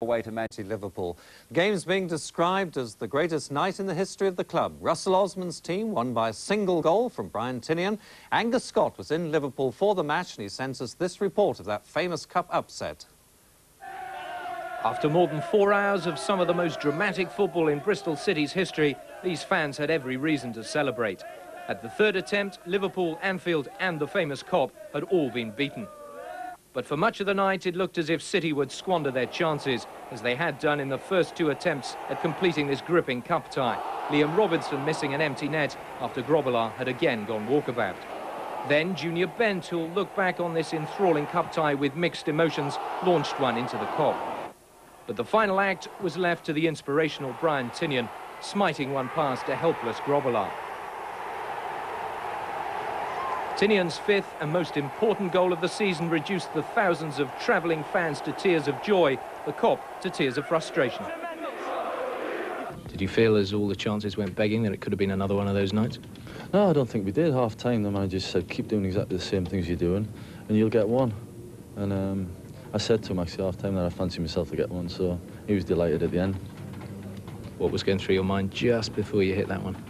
Away to Manchester Liverpool. The game's being described as the greatest night in the history of the club. Russell Osman's team won by a single goal from Brian Tinnion. Angus Scott was in Liverpool for the match and he sends us this report of that famous cup upset. After more than 4 hours of some of the most dramatic football in Bristol City's history, these fans had every reason to celebrate. At the third attempt, Liverpool, Anfield and the famous Kop had all been beaten. But for much of the night, it looked as if City would squander their chances, as they had done in the first 2 attempts at completing this gripping cup tie. Liam Robinson missing an empty net after Grobbelaar had again gone walkabout. Then Junior Bent, who'll look back on this enthralling cup tie with mixed emotions, launched one into the Kop. But the final act was left to the inspirational Brian Tinnion, smiting one past a helpless Grobbelaar. Tinnion's 5th and most important goal of the season reduced the thousands of travelling fans to tears of joy, the Kop to tears of frustration. Did you feel as all the chances went begging that it could have been another one of those nights? No, I don't think we did. Half-time, the manager said, keep doing exactly the same things you're doing and you'll get one. And I said to him actually half-time that I fancy myself to get one, so he was delighted at the end. What was going through your mind just before you hit that one?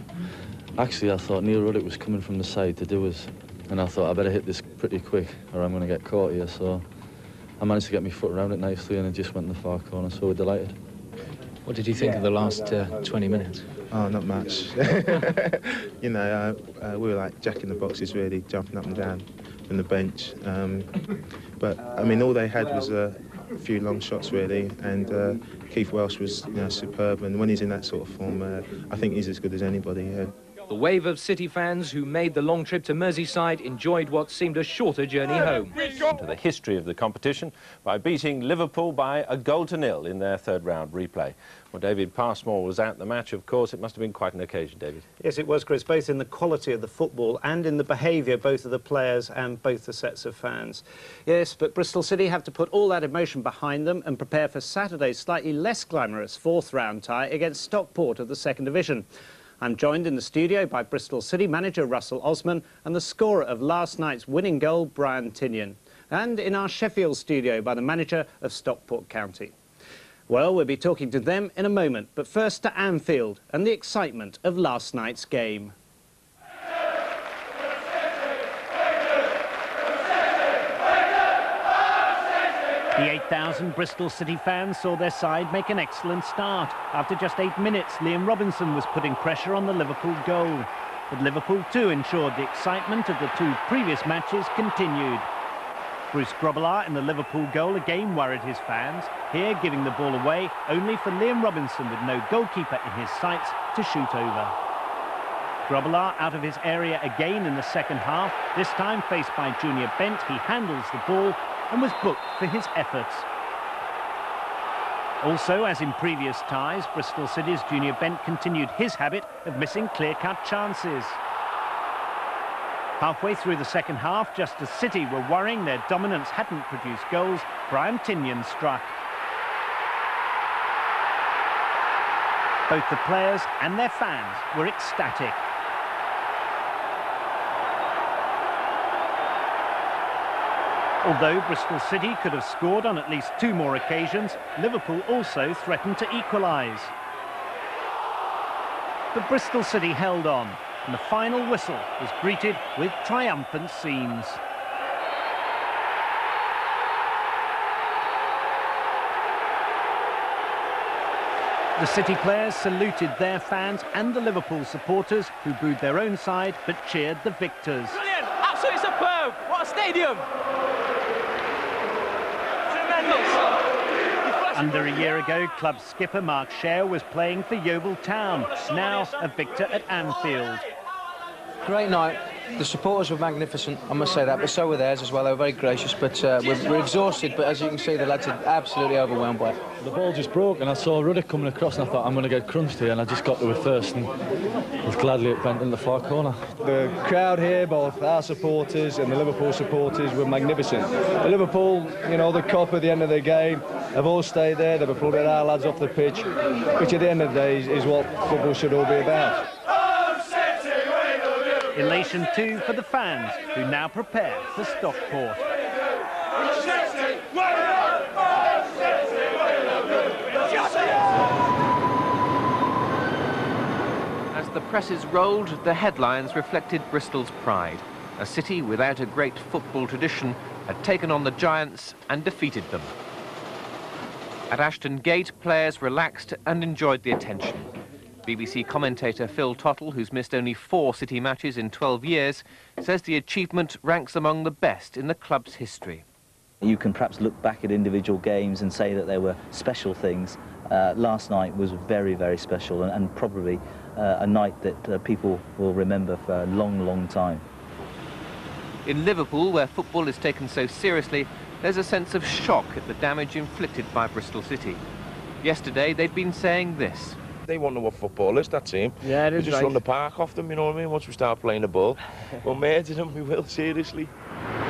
Actually, I thought Neil Ruddock was coming from the side to do us. And I thought I better hit this pretty quick or I'm going to get caught here, so I managed to get my foot around it nicely and it just went in the far corner, so we're delighted. What did you think of the last 20 minutes? Oh, not much. You know, we were like jacking the boxes really, jumping up and down from the bench. But, I mean, all they had was a few long shots really, and Keith Welsh was, you know, superb, and when he's in that sort of form, I think he's as good as anybody. The wave of City fans who made the long trip to Merseyside enjoyed what seemed a shorter journey home. To the history of the competition by beating Liverpool by 1-0 in their third round replay. Well, David Passmore was at the match, of course. It must have been quite an occasion, David. Yes, it was, Chris, both in the quality of the football and in the behaviour both of the players and both the sets of fans. Yes, but Bristol City have to put all that emotion behind them and prepare for Saturday's slightly less glamorous 4th round tie against Stockport of the 2nd Division. I'm joined in the studio by Bristol City manager Russell Osman and the scorer of last night's winning goal, Brian Tinnion. And in our Sheffield studio by the manager of Stockport County. Well, we'll be talking to them in a moment, but first to Anfield and the excitement of last night's game. The 8,000 Bristol City fans saw their side make an excellent start. After just 8 minutes, Liam Robinson was putting pressure on the Liverpool goal. But Liverpool too ensured the excitement of the 2 previous matches continued. Bruce Grobbelaar in the Liverpool goal again worried his fans, here giving the ball away only for Liam Robinson with no goalkeeper in his sights to shoot over. Grobbelaar out of his area again in the second half, this time faced by Junior Bent. He handles the ball and was booked for his efforts. Also, as in previous ties, Bristol City's Junior Bent continued his habit of missing clear-cut chances. Halfway through the second half, just as City were worrying their dominance hadn't produced goals, Brian Tinnion struck. Both the players and their fans were ecstatic. Although Bristol City could have scored on at least 2 more occasions, Liverpool also threatened to equalise. But Bristol City held on, and the final whistle was greeted with triumphant scenes. The City players saluted their fans and the Liverpool supporters who booed their own side but cheered the victors. Brilliant! Absolutely superb! What a stadium! Under a year ago, club skipper Mark Scher was playing for Yeovil Town, now a victor at Anfield. Great night. The supporters were magnificent, I must say that, but so were theirs as well. They were very gracious, but we're exhausted, but as you can see, the lads are absolutely overwhelmed by it. The ball just broke and I saw Ruddock coming across and I thought I'm going to get crunched here, and I just got to it first and gladly it went in the far corner. The crowd here, both our supporters and the Liverpool supporters, were magnificent. The Liverpool, you know, the Kop at the end of the game, have all stayed there. They've applauded our lads off the pitch, which at the end of the day is what football should all be about. Elation too for the fans, who now prepare for Stockport. presses rolled, the headlines reflected Bristol's pride. A city without a great football tradition had taken on the Giants and defeated them. At Ashton Gate, players relaxed and enjoyed the attention. BBC commentator Phil Tottle, who's missed only 4 City matches in 12 years, says the achievement ranks among the best in the club's history. You can perhaps look back at individual games and say that there were special things. Last night was very, very special and probably a night that people will remember for a long, long time. In Liverpool, where football is taken so seriously, there's a sense of shock at the damage inflicted by Bristol City. Yesterday, they'd been saying this. They won't know what football is, that team. Yeah, it is. We just run the park off them, you know what I mean, once we start playing the ball. We'll murder them, we will, seriously.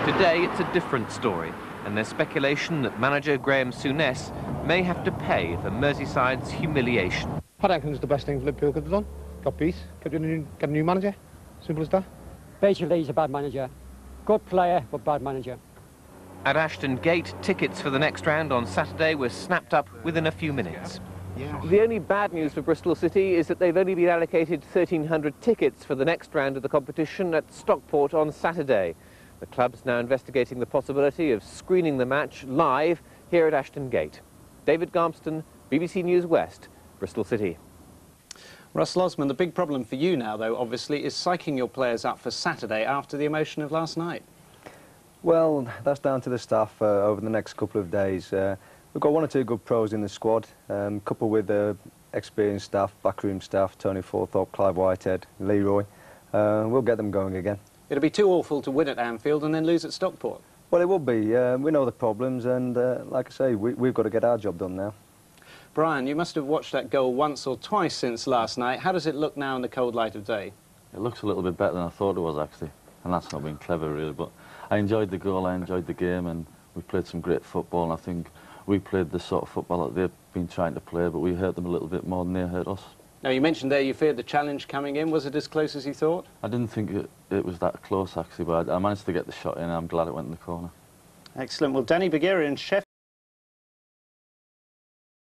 Today, it's a different story, and there's speculation that manager Graham Souness may have to pay for Merseyside's humiliation. I reckon it's the best thing Liverpool could have done. Got peace, get a new manager. Simple as that. Basically, he's a bad manager. Good player, but bad manager. At Ashton Gate, tickets for the next round on Saturday were snapped up within a few minutes. The only bad news for Bristol City is that they've only been allocated 1,300 tickets for the next round of the competition at Stockport on Saturday. The club's now investigating the possibility of screening the match live here at Ashton Gate. David Garmston, BBC News West, Bristol City. Russell Osman, the big problem for you now, though, obviously, is psyching your players up for Saturday after the emotion of last night. Well, that's down to the staff over the next couple of days. We've got 1 or 2 good pros in the squad, coupled with experienced staff, backroom staff, Tony Forthorpe, Clive Whitehead, Leroy. We'll get them going again. It'll be too awful to win at Anfield and then lose at Stockport. Well, it will be. We know the problems, and like I say, we've got to get our job done now. Brian, you must have watched that goal once or twice since last night. How does it look now in the cold light of day? It looks a little bit better than I thought it was, actually. And that's not being clever, really. But I enjoyed the goal, I enjoyed the game, and we played some great football. And I think we played the sort of football that they've been trying to play, but we hurt them a little bit more than they hurt us. Now, you mentioned there you feared the challenge coming in. Was it as close as you thought? I didn't think it was that close, actually, but I managed to get the shot in, and I'm glad it went in the corner. Excellent. Well, Danny Bagheera and Sheffield